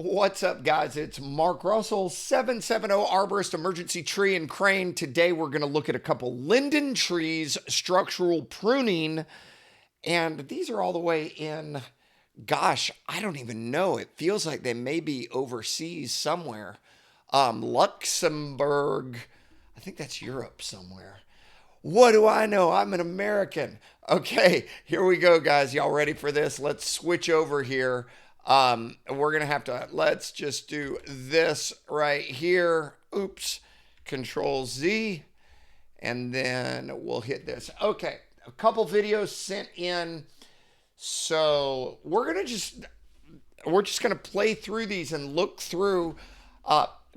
What's up, guys? It's Mark Russell, 770 Arborist Emergency Tree and Crane. Today, we're going to look at a couple linden trees, structural pruning, and these are all the way in, gosh, I don't even know. It feels like they may be overseas somewhere. Luxembourg, I think that's Europe somewhere. What do I know? I'm an American. Okay, here we go, guys. Y'all ready for this? Let's switch over here. We're going to have to, let's just do this right here. Oops. Control Z. And then we'll hit this. Okay, a couple videos sent in. So we're just going to play through these and look through.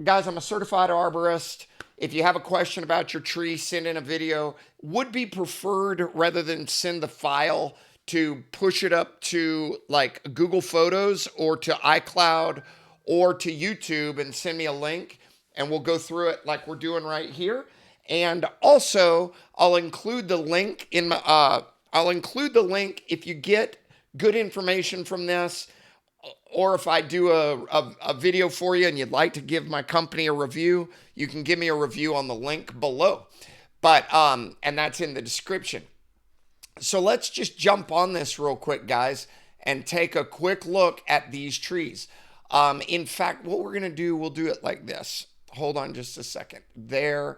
Guys, I'm a certified arborist. If you have a question about your tree, send in a video. Would be preferred rather than send the file to push it up to like Google Photos or to iCloud or to YouTube and send me a link and we'll go through it like we're doing right here. And also, I'll include the link in my if you get good information from this, or if I do a video for you and you'd like to give my company a review, you can give me a review on the link below. But and that's in the description. So let's just jump on this real quick, guys, and take a quick look at these trees. In fact, what we're going to do, we'll do it like this. Hold on just a second. There.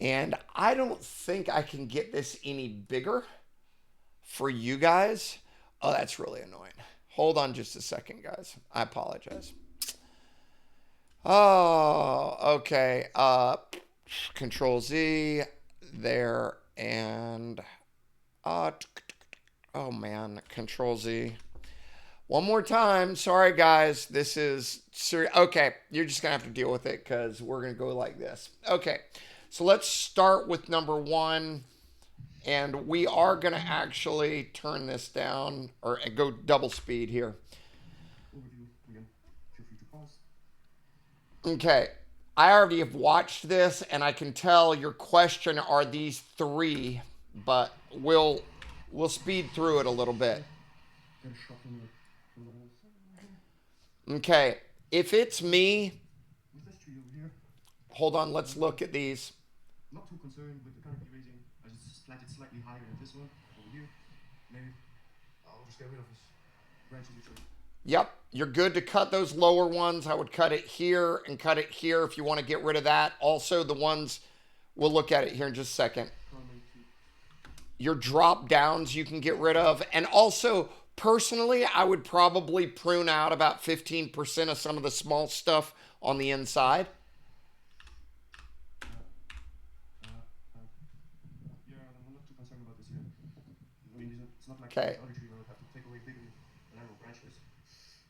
And I don't think I can get this any bigger for you guys. Oh, that's really annoying. Hold on just a second, guys. I apologize. Oh, okay. Control Z there and oh man, Control Z. One more time. Sorry, guys. This is serious. Okay, you're just gonna have to deal with it because we're gonna go like this. Okay, so let's start with number one, and we are gonna actually turn this down or go double speed here. Okay, I already have watched this, and I can tell your question are these three, but we'll speed through it a little bit. Okay, if it's me, hold on, let's look at these. Not too concerned with the canopy raising. I just slant it slightly higher than this one over here. Maybe I'll just get rid of this branches which are. Yep, you're good to cut those lower ones. I would cut it here and cut it here if you want to get rid of that. Also, the ones, we'll look at it here in just a second. Your drop downs you can get rid of. And also, personally, I would probably prune out about 15% of some of the small stuff on the inside. Yeah, I'm not too concerned about this here. I mean, it's not like Okay. the other tree where I have to take away bigger narrow branches.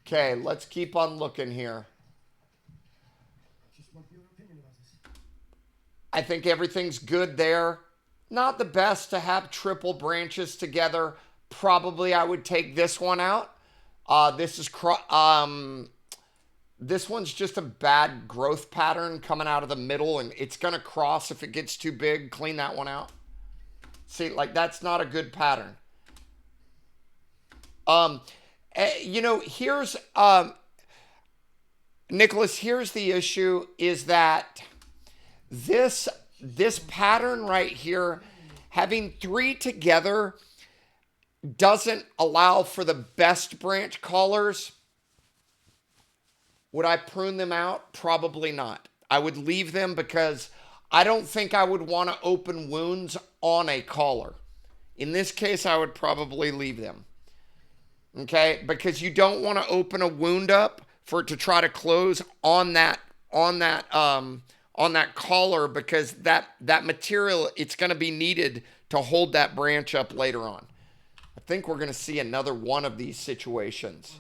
Okay, let's keep on looking here. Just want your opinion about this. I think everything's good there. Not the best to have triple branches together. Probably I would take this one out. This one's just a bad growth pattern coming out of the middle, and it's gonna cross if it gets too big. Clean that one out. See, like that's not a good pattern. You know, here's Nicholas. Here's the issue: is that this pattern right here, having three together, doesn't allow for the best branch collars. Would I prune them out? Probably not. I would leave them because I don't think I would want to open wounds on a collar. In this case, I would probably leave them. Okay? Because you don't want to open a wound up for it to try to close on that collar, because that material, it's going to be needed to hold that branch up later on. I think we're going to see another one of these situations.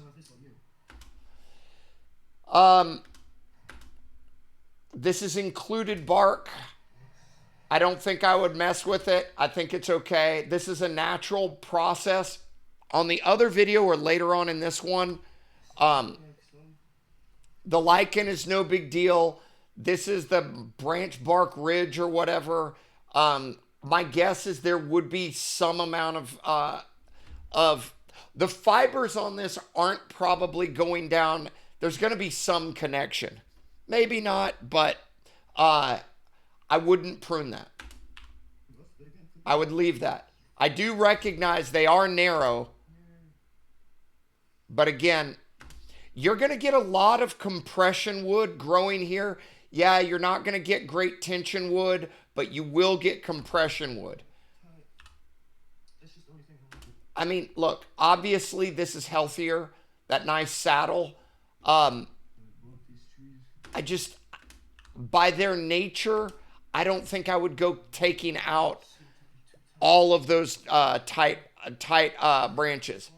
This is included bark. I don't think I would mess with it. I think it's okay. This is a natural process. On the other video or later on in this one, the lichen is no big deal. This is the branch bark ridge or whatever. My guess is there would be some amount of the fibers on this aren't probably going down there's going to be some connection. Maybe not, but I wouldn't prune that. I would leave that. I do recognize they are narrow, but again, you're going to get a lot of compression wood growing here. Yeah, you're not going to get great tension wood, but you will get compression wood. I mean, look, obviously this is healthier. That nice saddle. I just, by their nature, I don't think I would go taking out all of those tight branches.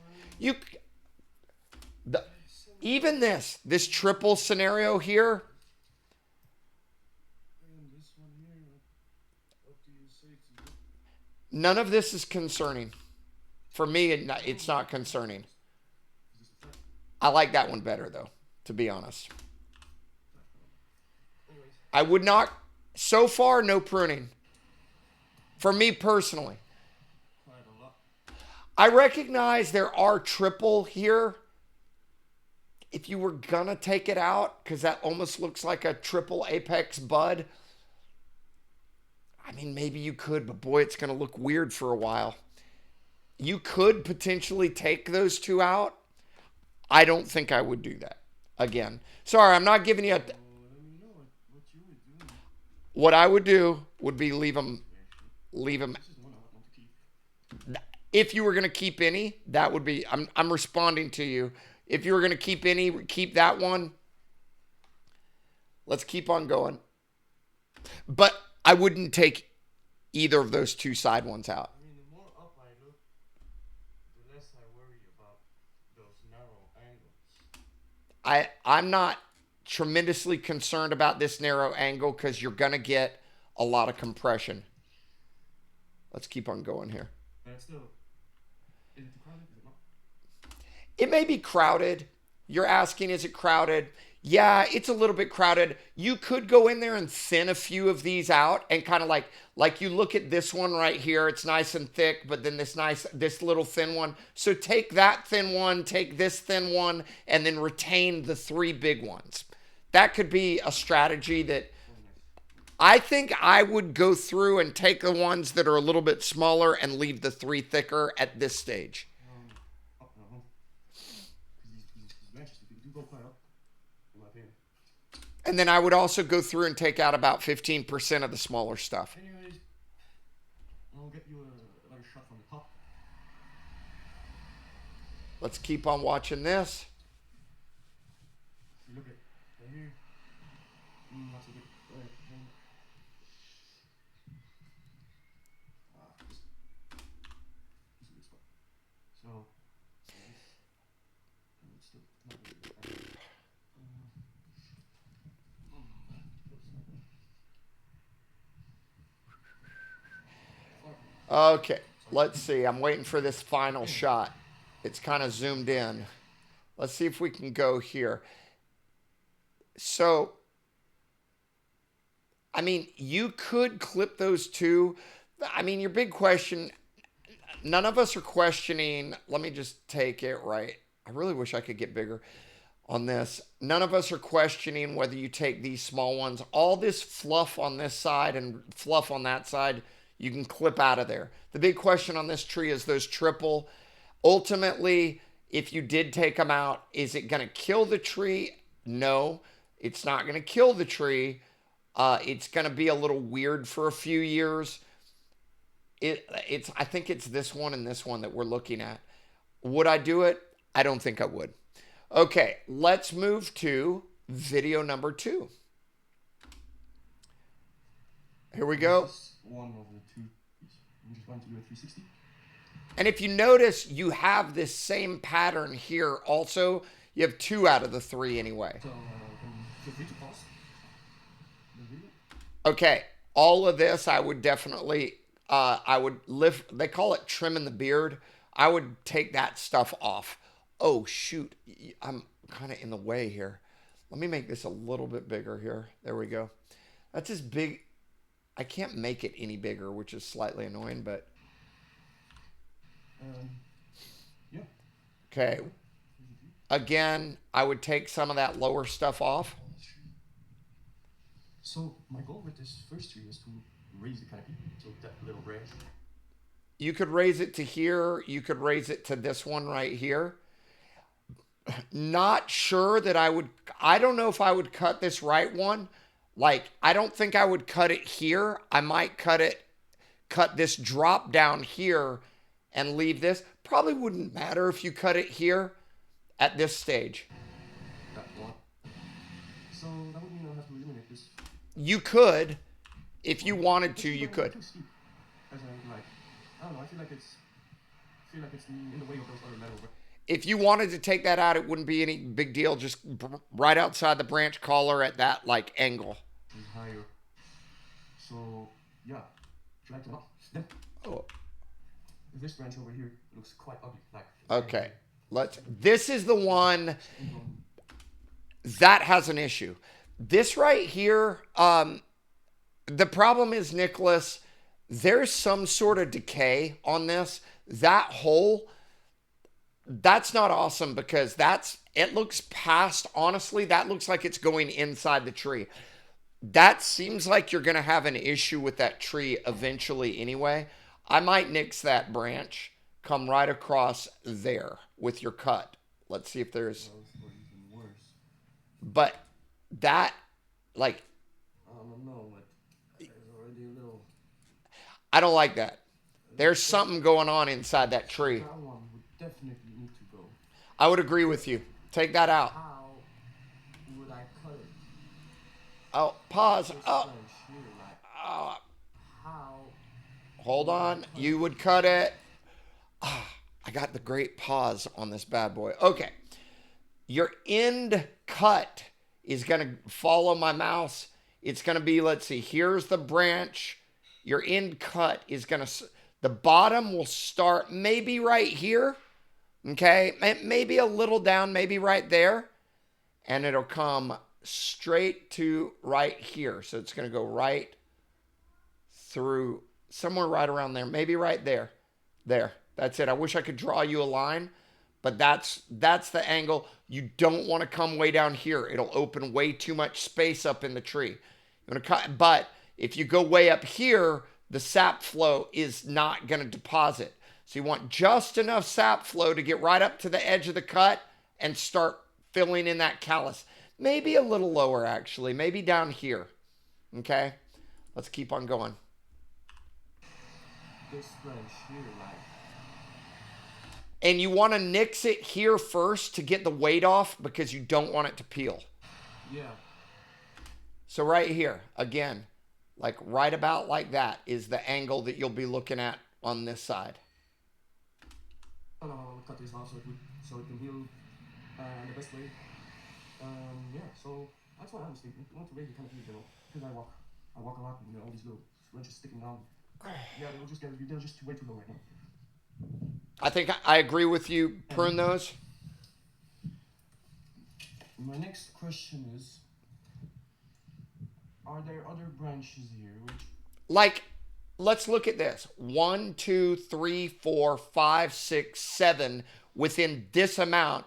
Even this triple scenario here. None of this is concerning. For me, it's not concerning. I like that one better, though, to be honest. I would not, so far, no pruning. For me personally. I recognize there are triple here. If you were going to take it out, because that almost looks like a triple apex bud. I mean, maybe you could, but boy, it's going to look weird for a while. You could potentially take those two out. I don't think I would do that. Again, sorry, I'm not giving you a... What I would do would be leave them. If you were going to keep any, that would be... I'm responding to you. If you were going to keep any, keep that one. Let's keep on going. But I wouldn't take either of those two side ones out. I mean, the more up I look, the less I worry about those narrow angles. I'm not tremendously concerned about this narrow angle because you're going to get a lot of compression. Let's keep on going here. But still, is it crowded? Is it not? It may be crowded. You're asking, is it crowded? Yeah, it's a little bit crowded. You could go in there and thin a few of these out and kind of like you look at this one right here. It's nice and thick, but then this little thin one. So take that thin one, take this thin one, and then retain the three big ones. That could be a strategy that I think I would go through and take the ones that are a little bit smaller and leave the three thicker at this stage. Up and around. These branches, they do go quite up, in my opinion. And then I would also go through and take out about 15% of the smaller stuff. Anyways, I'll get you another shot from the top. Let's keep on watching this. You look at right here. Not so good. Right. This is a good spot. So, it's still not really good. Okay, let's see. I'm waiting for this final shot. It's kind of zoomed in. Let's see if we can go here. So, I mean, you could clip those two. I mean, your big question, none of us are questioning. Let me just take it right. I really wish I could get bigger on this. None of us are questioning whether you take these small ones. All this fluff on this side and fluff on that side, you can clip out of there. The big question on this tree is those triple. Ultimately, if you did take them out, is it going to kill the tree? No, it's not going to kill the tree. It's going to be a little weird for a few years. I think it's this one and this one that we're looking at. Would I do it? I don't think I would. Okay, let's move to video number 2. Here we go. This is one of the two. I'm just going to do a 360. And if you notice, you have this same pattern here also. You have 2 out of the 3 anyway. So, feel free to pause the video. Okay, all of this I would definitely, I would lift, they call it trimming the beard. I would take that stuff off. Oh, shoot, I'm kind of in the way here. Let me make this a little bit bigger here. There we go. That's as big. I can't make it any bigger, which is slightly annoying, but. Yeah. Okay. again, I would take some of that lower stuff off. So my goal with this first tree is to raise the canopy, so that little branch. You could raise it to here. You could raise it to this one right here. Not sure that I don't know if I would cut this right one. Like, I don't think I would cut it here. I might cut this drop down here and leave this. Probably wouldn't matter if you cut it here at this stage. That one. So that would mean I'll have to eliminate this. You could, if you wanted to, you could. Too steep. As I like, I don't know. I feel like it's in the way of those other metal. If you wanted to take that out, it wouldn't be any big deal. Just right outside the branch collar at that like angle. Is higher. So yeah, should I turn off? Then Oh, this branch over here looks quite ugly. Like okay. This is the one that has an issue. This right here, the problem is, Nicholas, there's some sort of decay on this. That hole, that's not awesome because it looks past, honestly, that looks like it's going inside the tree. That seems like you're going to have an issue with that tree eventually anyway. I might nix that branch, come right across there with your cut. Let's see if there's, those were even worse. but that, like, I don't know, but there's already a little. I don't like that. There's something going on inside that tree. That one would definitely need to go. I would agree with you. Take that out. How would I cut it? Oh, pause. This Oh, branch here, like oh, how? hold on. You would cut it. Ah, I got the great pause on this bad boy. Okay. Your end cut is going to follow my mouse. It's going to be, let's see, here's the branch. Your end cut is going to, the bottom will start maybe right here. Okay. Maybe a little down, maybe right there. And it'll come straight to right here. So it's going to go right through somewhere right around there. Maybe right there. There. That's it. I wish I could draw you a line, but that's the angle. You don't want to come way down here. It'll open way too much space up in the tree. You want to cut, but if you go way up here, the sap flow is not going to deposit. So you want just enough sap flow to get right up to the edge of the cut and start filling in that callus. Maybe a little lower, actually. Maybe down here. Okay? Let's keep on going. This branch here, like. And you want to nix it here first to get the weight off because you don't want it to peel. Yeah. So right here, again, like right about like that is the angle that you'll be looking at on this side. I don't know how to cut this off so it can heal the best way. Yeah, so that's what I was thinking. I want to raise the canopy, because I walk a lot, and all these little branches sticking down. Yeah, they'll just way too low right now. I think I agree with you. Prune those. My next question is, are there other branches here which... Like, let's look at this. 1, 2, 3, 4, 5, 6, 7 within this amount.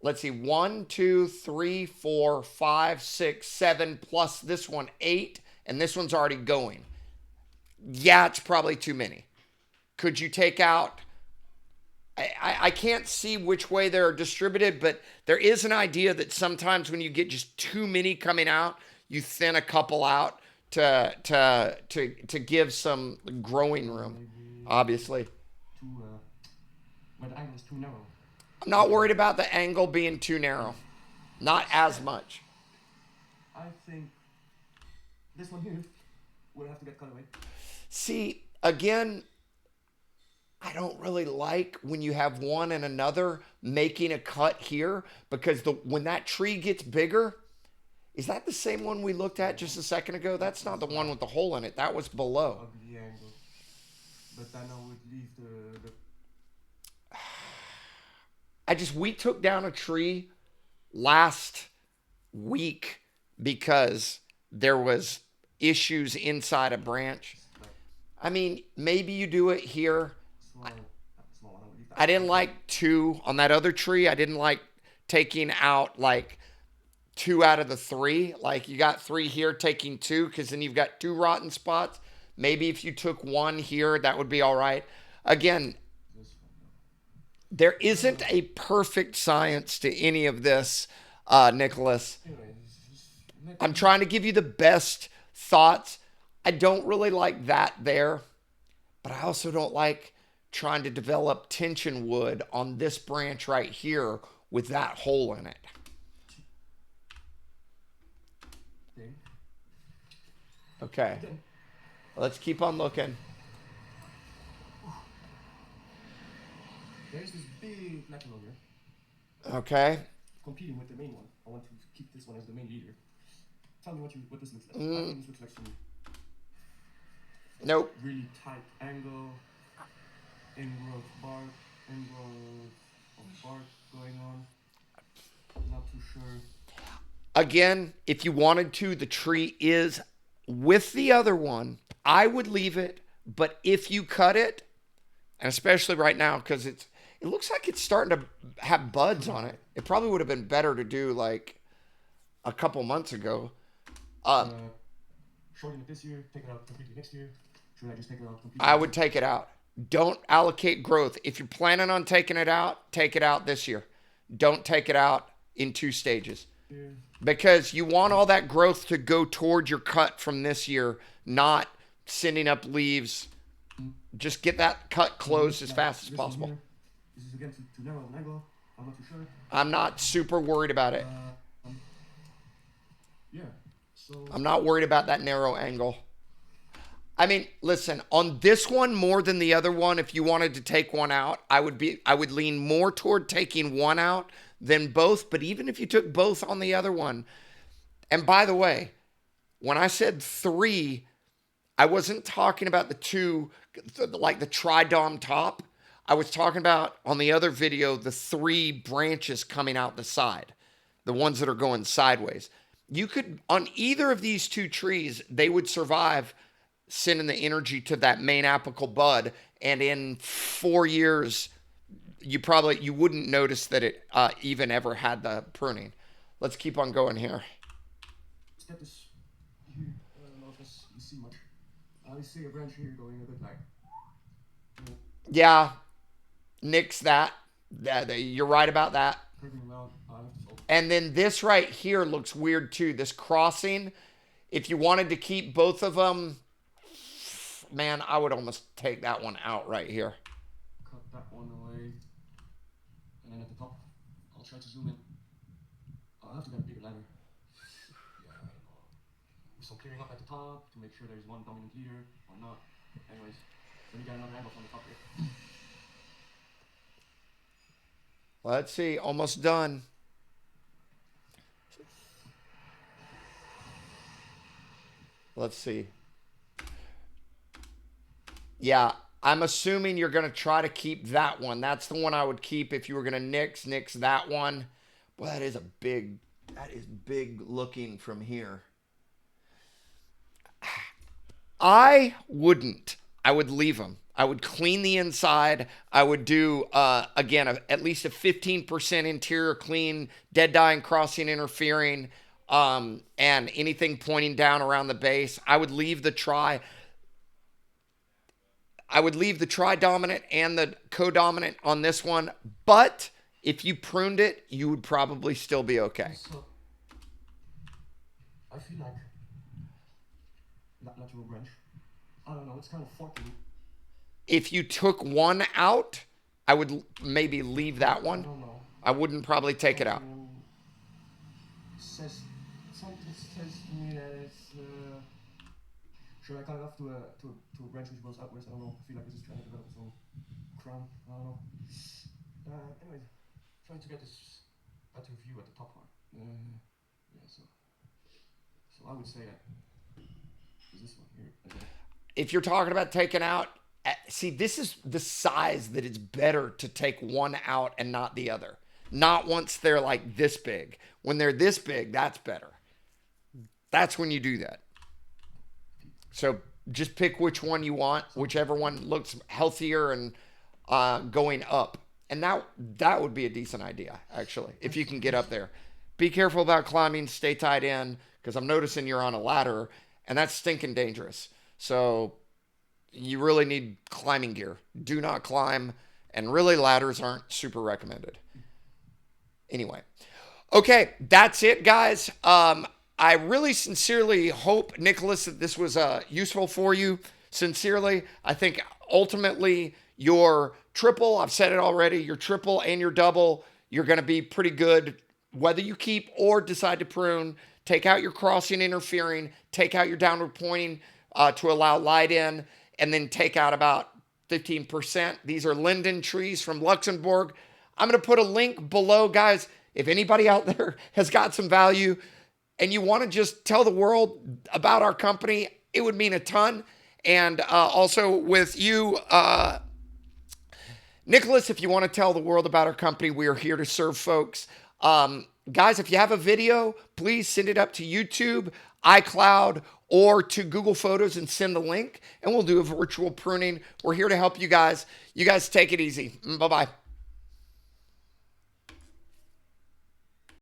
Let's see. 1, 2, 3, 4, 5, 6, 7 plus this one 8, and this one's already going. Yeah, it's probably too many. Could you take out... I can't see which way they're distributed, but there is an idea that sometimes when you get just too many coming out, you thin a couple out to give some growing room, obviously. Where the angle is too narrow. I'm not worried about the angle being too narrow. Not as much. I think this one here would have to get cut away. See, again, I don't really like when you have one and another making a cut here because when that tree gets bigger, is that the same one we looked at just a second ago? That's not the one with the hole in it. That was below. Ugly angle. But then I would leave the we took down a tree last week because there was issues inside a branch. I mean, maybe you do it here. small one. I would leave that. I didn't like 2 on that other tree. I didn't like taking out like 2 out of the 3. Like you got 3 here, taking 2, because then you've got 2 rotten spots. Maybe if you took 1 here, that would be all right. Again, This one, no. there isn't a perfect science to any of this, Nicholas. Anyway, let I'm trying to give you the best thoughts. I don't really like that there, but I also don't like trying to develop tension wood on this branch right here with that hole in it. thing. Okay, Again, let's keep on looking. there's this big Lachinol here, Okay. competing with the main one. I want to keep this one as the main leader. Tell me what this looks like. I think this looks like some Nope. really tight angle, ingrowth bark, ingrowth of bark going on. Not too sure. Again, if you wanted to, the tree is with the other one. I would leave it, but if you cut it, and especially right now, because it looks like it's starting to have buds on it. It probably would have been better to do like a couple months ago. Shorten it this year, take it out completely next year. Should I just take it out completely? I would take it out. Don't allocate growth. If you're planning on taking it out, take it out this year. Don't take it out in 2 stages. Here. Because you want all that growth to go toward your cut from this year, not sending up leaves. Just get that cut closed as fast as This one possible. here, this is again too narrow an angle. I'm not too sure. I'm not super worried about it. Yeah. So I'm not worried about that narrow angle. I mean, listen, on this one more than the other one, if you wanted to take one out, I would lean more toward taking one out than both. But even if you took both on the other one, and by the way, when I said 3, I wasn't talking about the 2, like the tridom top. I was talking about on the other video, the 3 branches coming out the side, the ones that are going sideways. You could, on either of these 2 trees, they would survive sending the energy to that main apical bud. And in 4 years, you wouldn't notice that it even ever had the pruning. Let's keep on going here. let's get this here. I don't know if you see much. I see a branch here going a bit like. Yeah, nix that. You're right about that. Curving around. And then this right here looks weird too. This crossing, if you wanted to keep both of them, man, I would almost take that one out right here. Cut that one away. And then at the top, I'll try to zoom in. I'll have to get a bigger ladder. Yeah, I know. So clearing up at the top to make sure there's one dominant leader or not. Anyways, let me get another angle from the top here. Let's see, almost done. Let's see. Yeah, I'm assuming you're going to try to keep that one. That's the one I would keep if you were going to nix that one. Boy, that is big looking from here. I wouldn't. I would leave them. I would clean the inside. I would do, again, at least a 15% interior clean, dead dying, crossing, interfering, and anything pointing down around the base. I would leave the tri dominant and the co-dominant on this one. But if you pruned it, you would probably still be okay. So, I feel like lateral branch. I don't know, it's kind of forking. If you took one out, I would maybe leave that I one. don't know. I wouldn't probably take it out. Something says to me that it's should I cut it off to a branch which goes upwards? I don't know. I feel like this is trying to develop its own crown. I don't know. Anyways, trying to get this better view at the top part. Yeah. So I would say that is this one here. Okay. If you're talking about taking out, see, this is the size that it's better to take one out and not the other. Not once they're like this big. When they're this big, that's better. That's when you do that. So just pick which one you want, whichever one looks healthier and going up. And that would be a decent idea, actually, if you can get up there. Be careful about climbing, stay tied in, because I'm noticing you're on a ladder, and that's stinking dangerous. So you really need climbing gear. Do not climb, and really ladders aren't super recommended. Anyway, okay, that's it, guys. I really sincerely hope, Nicholas, that this was useful for you. Sincerely, I think ultimately your triple, I've said it already, your triple and your double, you're going to be pretty good, whether you keep or decide to prune. Take out your crossing interfering, take out your downward pointing to allow light in, and then take out about 15%. These are linden trees from Luxembourg. I'm going to put a link below, guys. If anybody out there has got some value and you want to just tell the world about our company, it would mean a ton. And also with you, Nicholas, if you want to tell the world about our company, we are here to serve folks. Guys, if you have a video, please send it up to YouTube, iCloud, or to Google Photos and send the link, and we'll do a virtual pruning. We're here to help you guys. You guys take it easy. Bye-bye.